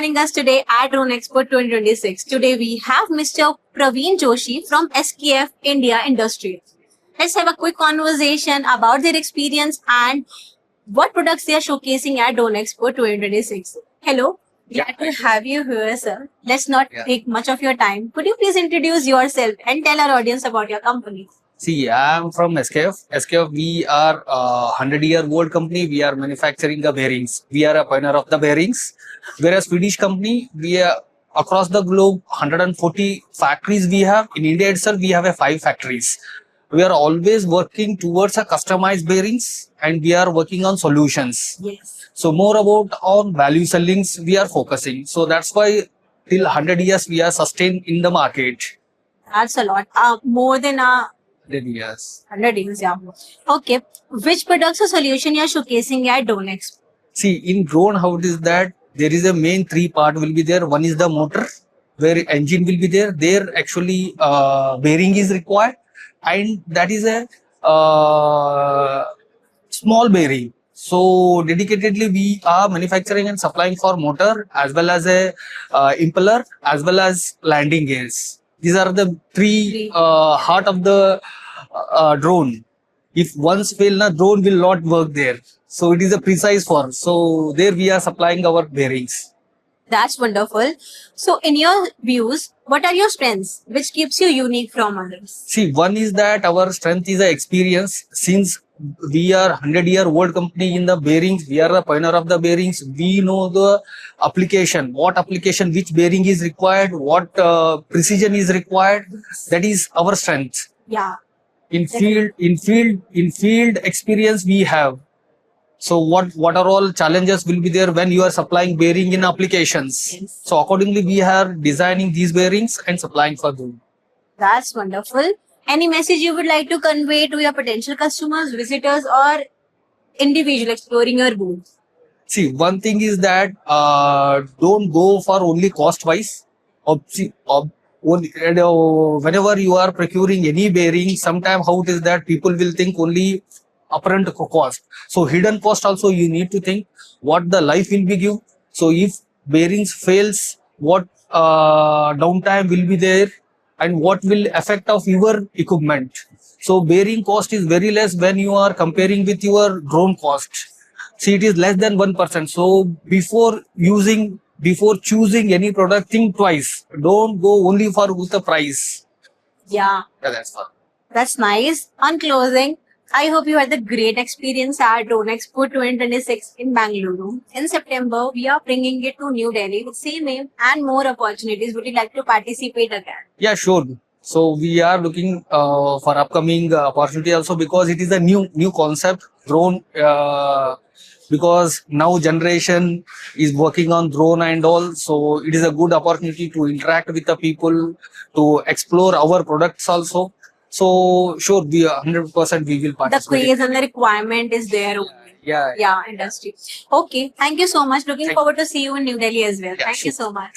joining us today at Drone Expo 2026. Today we have Mr. Praveen Joshi from SKF India Industries. Let's have a quick conversation about their experience and what products they are showcasing at Drone Expo 2026. Hello, glad to have you here, sir. Let's not take much of your time. Could you please introduce yourself and tell our audience about your company? See, I'm from SKF. SKF, we are a 100-year-old company. We are manufacturing the bearings. We are a pioneer of the bearings. Whereas Swedish company, we are across the globe, 140 factories we have. In India itself, we have 5 factories. We are always working towards a customized bearings and we are working on solutions. Yes. So more about on value sellings we are focusing. So that's why till 100 years we are sustained in the market. That's a lot. More than 100 years. 100 years, yeah. Okay. Which products or solution you are showcasing at Drone Expo? See, in drone, how it is that there is a main 3 part will be there. One is the motor, where engine will be there. There actually bearing is required, and that is a small bearing. So dedicatedly we are manufacturing and supplying for motor as well as a impeller as well as landing gears. These are the 3 heart of the drone. If once fail, na drone will not work there. So it is a precise form. So there we are supplying our bearings. That's wonderful. So in your views, what are your strengths which keeps you unique from others? See, one is that our strength is the experience. Since we are 100-year-old company in the bearings, we are the pioneer of the bearings. We know the application, what application, which bearing is required, what precision is required. That is our strength. Yeah. In field experience we have. So what are all challenges will be there when you are supplying bearing in applications? Yes. So accordingly we are designing these bearings and supplying for them. That's wonderful. Any message you would like to convey to your potential customers, visitors, or individual exploring your booth? See, one thing is that don't go for only cost wise. Whenever you are procuring any bearing, sometimes how it is that people will think only apparent cost. So hidden cost also you need to think what the life will be give. So if bearings fails, what downtime will be there and what will affect of your equipment. So bearing cost is very less when you are comparing with your drone cost. See, it is less than 1%. So before choosing any product, think twice. Don't go only for the price. Yeah. That's all. That's nice. On closing, I hope you had a great experience at Drone Expo 2026 in Bangaluru. In September, we are bringing it to New Delhi with same aim and more opportunities. Would you like to participate again? Yeah, sure. So we are looking for upcoming opportunity also because it is a new concept drone. Because now generation is working on drone and all, so it is a good opportunity to interact with the people, to explore our products also. So sure, we 100% we will participate. The craze and the requirement is there. Yeah. Yeah, industry. Okay, thank you so much. Looking forward to see you in New Delhi as well. Yeah, Thank you sure. so much.